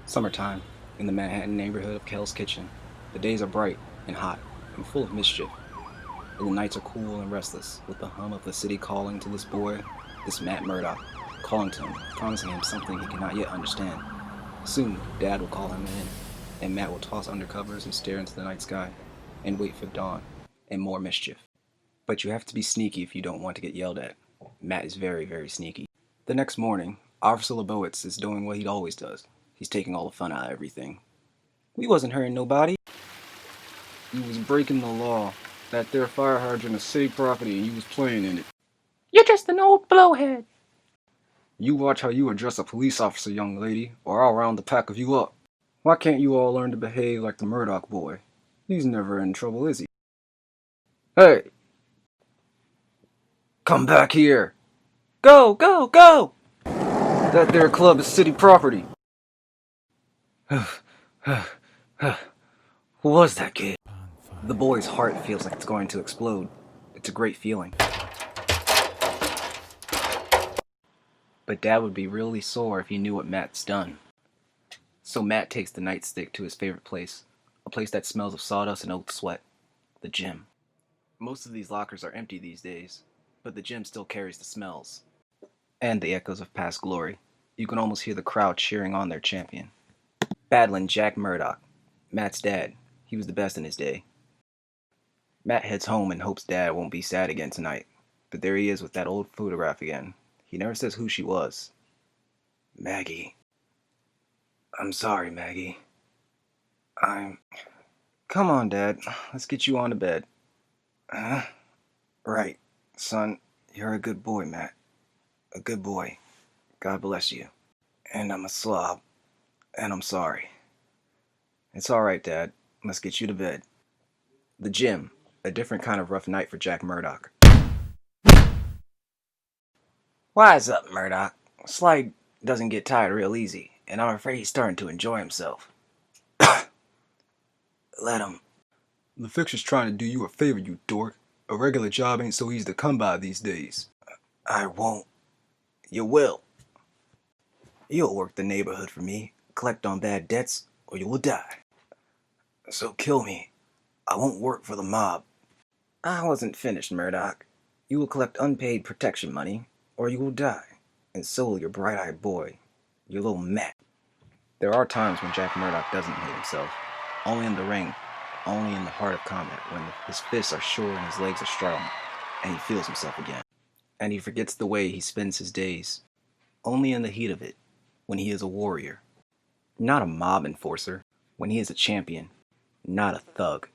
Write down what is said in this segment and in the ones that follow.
Summertime, in the Manhattan neighborhood of Kell's Kitchen. The days are bright and hot and full of mischief, and the nights are cool and restless, with the hum of the city calling to this boy, this Matt Murdock, calling to him, promising him something he cannot yet understand. Soon, Dad will call him in, and Matt will toss undercovers and stare into the night sky, and wait for dawn, and more mischief. But you have to be sneaky if you don't want to get yelled at. Matt is very, very sneaky. The next morning, Officer Lebowitz is doing what he always does. He's taking all the fun out of everything. We wasn't hurting nobody. You was breaking the law. That there fire hydrant is city property and you was playing in it. You're just an old blowhead. You watch how you address a police officer, young lady, or I'll round the pack of you up. Why can't you all learn to behave like the Murdoch boy? He's never in trouble, is he? Hey! Come back here! Go, go, go! That there club is city property. Who was that kid? The boy's heart feels like it's going to explode. It's a great feeling. But Dad would be really sore if he knew what Matt's done. So Matt takes the nightstick to his favorite place, a place that smells of sawdust and old sweat, the gym. Most of these lockers are empty these days, but the gym still carries the smells. And the echoes of past glory. You can almost hear the crowd cheering on their champion. Battlin Jack Murdoch, Matt's dad. He was the best in his day. Matt heads home and hopes Dad won't be sad again tonight. But there he is with that old photograph again. He never says who she was. Maggie. I'm sorry, Maggie. Come on, Dad. Let's get you on to bed. Right. Son, you're a good boy, Matt. A good boy. God bless you. And I'm a slob. And I'm sorry. It's alright, Dad. Let's get you to bed. The gym. A different kind of rough night for Jack Murdoch. Wise up, Murdoch. Slide doesn't get tired real easy, and I'm afraid he's starting to enjoy himself. Let him. The fixer's trying to do you a favor, you dork. A regular job ain't so easy to come by these days. I won't. You will. You'll work the neighborhood for me, collect on bad debts, or you will die. So kill me. I won't work for the mob. I wasn't finished, Murdoch. You will collect unpaid protection money, or you will die. And so will your bright-eyed boy, your little Matt. There are times when Jack Murdoch doesn't hate himself. Only in the ring, only in the heart of combat, when his fists are sure and his legs are strong, and he feels himself again. And he forgets the way he spends his days. Only in the heat of it, when he is a warrior. Not a mob enforcer, when he is a champion. Not a thug.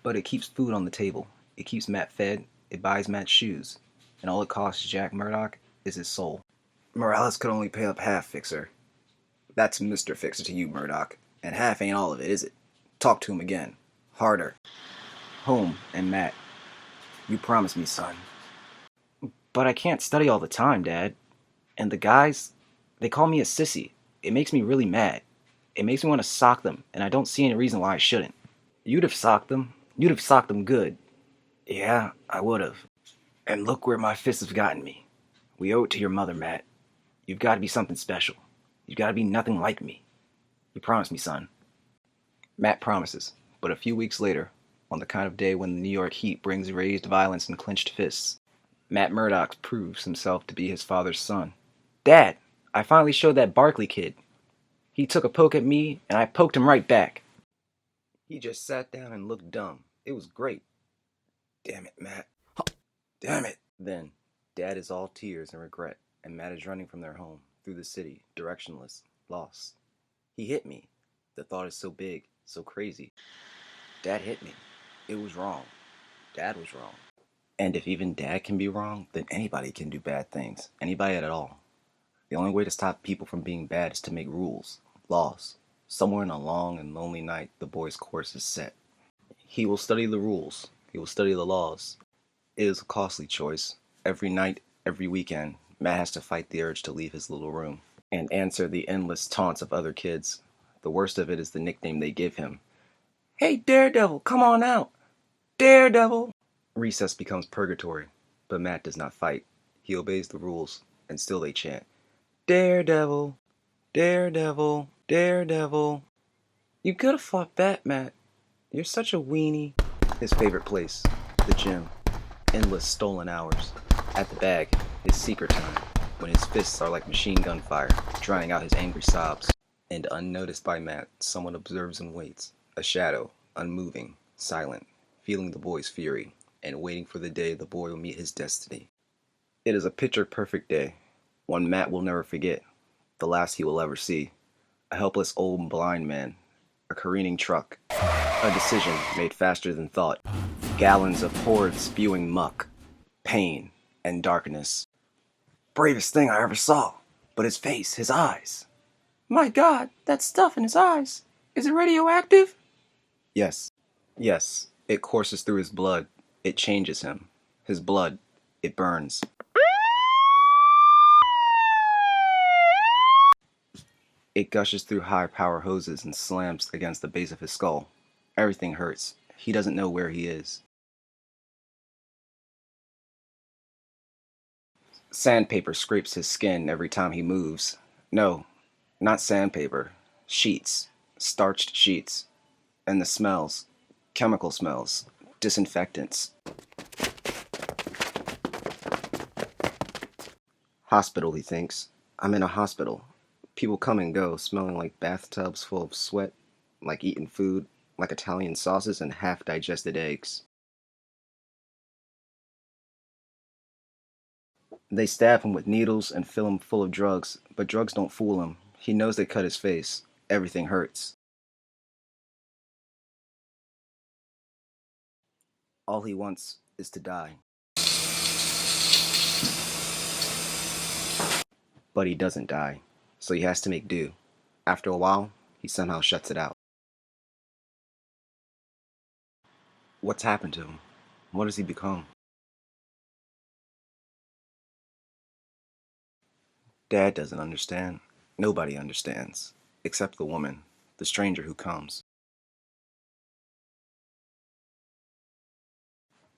But it keeps food on the table. It keeps Matt fed. It buys Matt shoes. And all it costs Jack Murdoch is his soul. Morales could only pay up half, Fixer. That's Mr. Fixer to you, Murdoch. And half ain't all of it, is it? Talk to him again. Harder. Home and Matt. You promised me, son. But I can't study all the time, Dad. And the guys, they call me a sissy. It makes me really mad. It makes me want to sock them, and I don't see any reason why I shouldn't. You'd have socked them. You'd have socked them good. Yeah, I would have. And look where my fists have gotten me. We owe it to your mother, Matt. You've got to be something special. You've got to be nothing like me. You promised me, son. Matt promises, but a few weeks later, on the kind of day when the New York heat brings raised violence and clenched fists, Matt Murdoch proves himself to be his father's son. Dad, I finally showed that Barkley kid. He took a poke at me, and I poked him right back. He just sat down and looked dumb. It was great. Damn it, Matt. Damn it. Then, Dad is all tears and regret, and Matt is running from their home, through the city, directionless, lost. He hit me. The thought is so big, so crazy. Dad hit me. It was wrong. Dad was wrong. And if even Dad can be wrong, then anybody can do bad things. Anybody at all. The only way to stop people from being bad is to make rules, laws. Somewhere in a long and lonely night, the boy's course is set. He will study the rules. He will study the laws. It is a costly choice. Every night, every weekend, Matt has to fight the urge to leave his little room and answer the endless taunts of other kids. The worst of it is the nickname they give him. Hey, Daredevil, come on out! Daredevil! Recess becomes purgatory, but Matt does not fight. He obeys the rules, and still they chant, Daredevil! Daredevil, Daredevil. You could have fought Batman. You're such a weenie. His favorite place, the gym. Endless stolen hours. At the bag, his secret time, when his fists are like machine gun fire, drowning out his angry sobs. And unnoticed by Matt, someone observes and waits. A shadow, unmoving, silent, feeling the boy's fury, and waiting for the day the boy will meet his destiny. It is a picture-perfect day, one Matt will never forget, the last he will ever see. A helpless old blind man, a careening truck, a decision made faster than thought, gallons of horrid spewing muck, pain, and darkness. Bravest thing I ever saw, but his face, his eyes. My God, that stuff in his eyes. Is it radioactive? Yes, yes, it courses through his blood. It changes him. His blood, it burns. It gushes through high-power hoses and slams against the base of his skull. Everything hurts. He doesn't know where he is. Sandpaper scrapes his skin every time he moves. No, not sandpaper. Sheets. Starched sheets. And the smells. Chemical smells. Disinfectants. Hospital, he thinks. I'm in a hospital. People come and go, smelling like bathtubs full of sweat, like eaten food, like Italian sauces and half-digested eggs. They stab him with needles and fill him full of drugs, but drugs don't fool him. He knows they cut his face. Everything hurts. All he wants is to die. But he doesn't die, so he has to make do. After a while, he somehow shuts it out. What's happened to him? What has he become? Dad doesn't understand. Nobody understands, except the woman, the stranger who comes.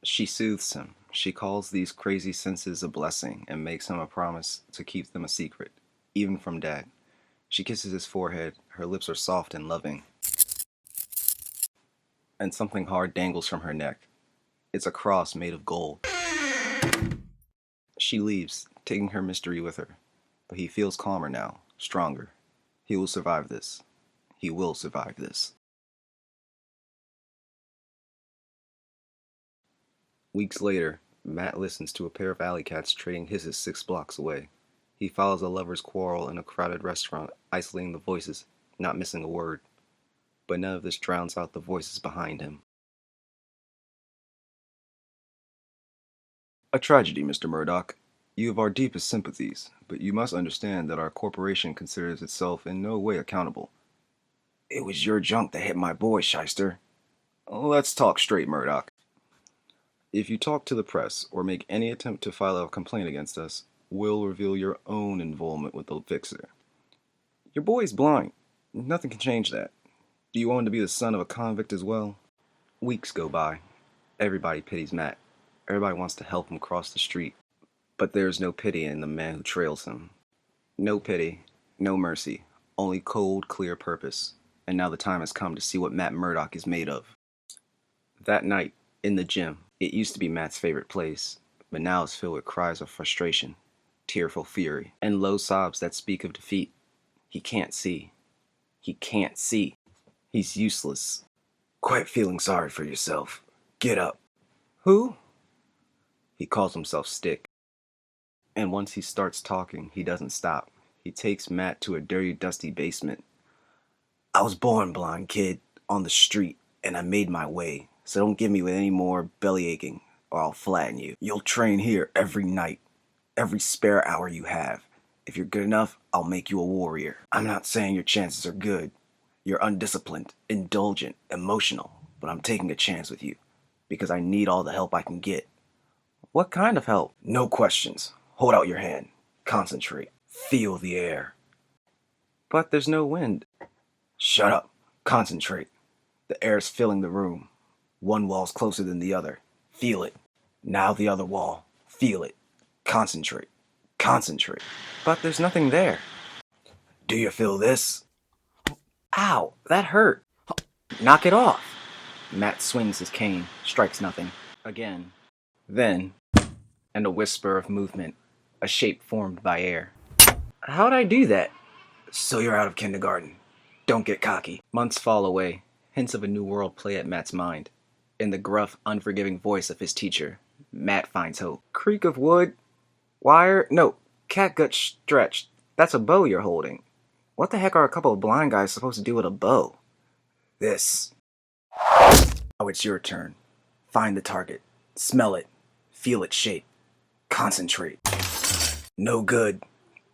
She soothes him. She calls these crazy senses a blessing and makes him a promise to keep them a secret, even from Dad. She kisses his forehead. Her lips are soft and loving. And something hard dangles from her neck. It's a cross made of gold. She leaves, taking her mystery with her. But he feels calmer now, stronger. He will survive this. He will survive this. Weeks later, Matt listens to a pair of alley cats trading hisses 6 blocks away. He follows a lover's quarrel in a crowded restaurant, isolating the voices, not missing a word. But none of this drowns out the voices behind him. A tragedy, Mr. Murdoch. You have our deepest sympathies, but you must understand that our corporation considers itself in no way accountable. It was your junk that hit my boy, Shyster. Let's talk straight, Murdoch. If you talk to the press or make any attempt to file a complaint against us, we'll reveal your own involvement with the fixer. Your boy's blind. Nothing can change that. Do you want him to be the son of a convict as well? Weeks go by. Everybody pities Matt. Everybody wants to help him cross the street. But there is no pity in the man who trails him. No pity, no mercy, only cold, clear purpose. And now the time has come to see what Matt Murdoch is made of. That night, in the gym, it used to be Matt's favorite place, but now it's filled with cries of frustration, tearful fury, and low sobs that speak of defeat. He can't see. He can't see. He's useless. Quit feeling sorry for yourself. Get up. Who? He calls himself Stick. And once he starts talking, he doesn't stop. He takes Matt to a dirty, dusty basement. I was born blind, kid, on the street, and I made my way. So don't give me with any more belly aching, or I'll flatten you. You'll train here every night, every spare hour you have. If you're good enough, I'll make you a warrior. I'm not saying your chances are good. You're undisciplined, indulgent, emotional, but I'm taking a chance with you, because I need all the help I can get. What kind of help? No questions. Hold out your hand. Concentrate. Feel the air. But there's no wind. Shut up. Concentrate. The air's filling the room. One wall's closer than the other. Feel it. Now the other wall. Feel it. Concentrate. Concentrate. But there's nothing there. Do you feel this? Ow, that hurt. Knock it off. Matt swings his cane, strikes nothing. Again. Then, and a whisper of movement, a shape formed by air. How'd I do that? So you're out of kindergarten. Don't get cocky. Months fall away, hints of a new world play at Matt's mind. In the gruff, unforgiving voice of his teacher, Matt finds hope. Creak of wood, wire, no, catgut stretched. That's a bow you're holding. What the heck are a couple of blind guys supposed to do with a bow? This. Now it's your turn. Find the target. Smell it. Feel its shape. Concentrate. No good.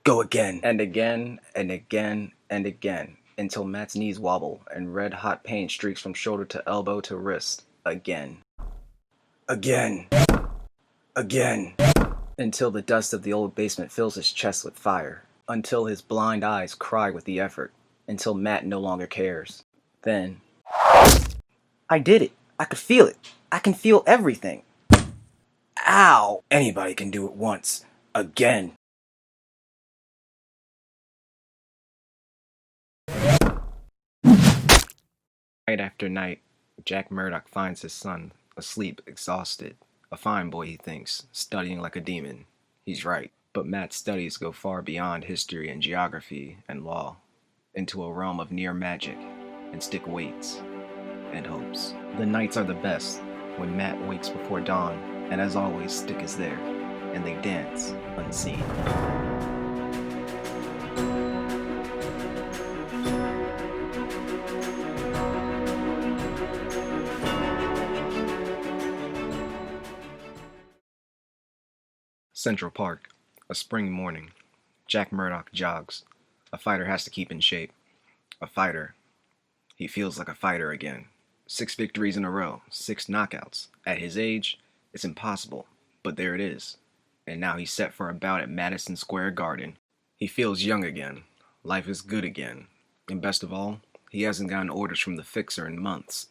Go again. And again, and again, and again, until Matt's knees wobble and red-hot pain streaks from shoulder to elbow to wrist. Again. Again. Again. Until the dust of the old basement fills his chest with fire. Until his blind eyes cry with the effort. Until Matt no longer cares. Then... I did it. I could feel it. I can feel everything. Ow! Anybody can do it once. Again. Night after night, Jack Murdoch finds his son, asleep, exhausted. A fine boy, he thinks, studying like a demon. He's right. But Matt's studies go far beyond history and geography and law, into a realm of near magic, and stick waits and hopes. The nights are the best, when Matt wakes before dawn, and as always, Stick is there, and they dance, unseen. Central Park, a spring morning. Jack Murdoch jogs. A fighter has to keep in shape. A fighter. He feels like a fighter again. 6 victories in a row, 6 knockouts. At his age, it's impossible, but there it is. And now he's set for a bout at Madison Square Garden. He feels young again. Life is good again. And best of all, he hasn't gotten orders from the fixer in months.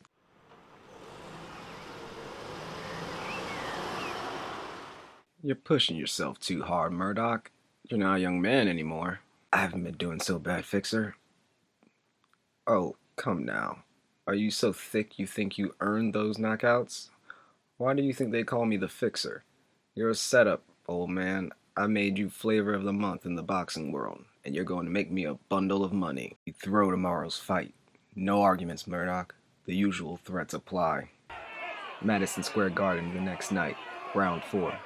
You're pushing yourself too hard, Murdoch. You're not a young man anymore. I haven't been doing so bad, Fixer. Oh, come now. Are you so thick you think you earned those knockouts? Why do you think they call me the Fixer? You're a setup, old man. I made you flavor of the month in the boxing world, and you're going to make me a bundle of money. You throw tomorrow's fight. No arguments, Murdoch. The usual threats apply. Madison Square Garden the next night, round 4.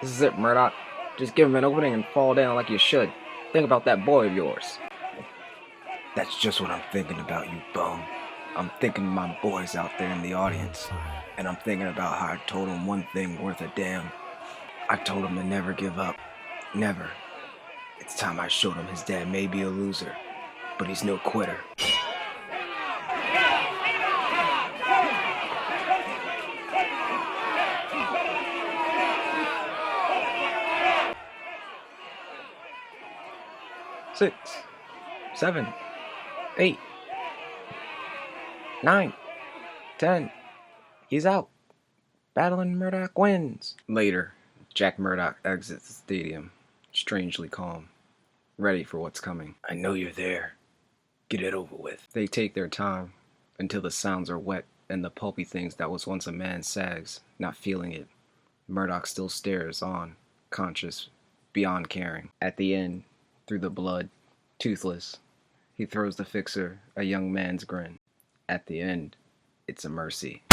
This is it, Murdoch. Just give him an opening and fall down like you should. Think about that boy of yours. That's just what I'm thinking about, you bum. I'm thinking of my boys out there in the audience. And I'm thinking about how I told him one thing worth a damn. I told him to never give up. Never. It's time I showed him his dad may be a loser, but he's no quitter. Six, 7, 8, 9, 10. He's out. Battlin Murdoch wins. Later, Jack Murdoch exits the stadium, strangely calm, ready for what's coming. I know you're there. Get it over with. They take their time until the sounds are wet and the pulpy things that was once a man sags, not feeling it. Murdoch still stares on, conscious, beyond caring. At the end, through the blood, toothless, he throws the Fixer a young man's grin. At the end, it's a mercy.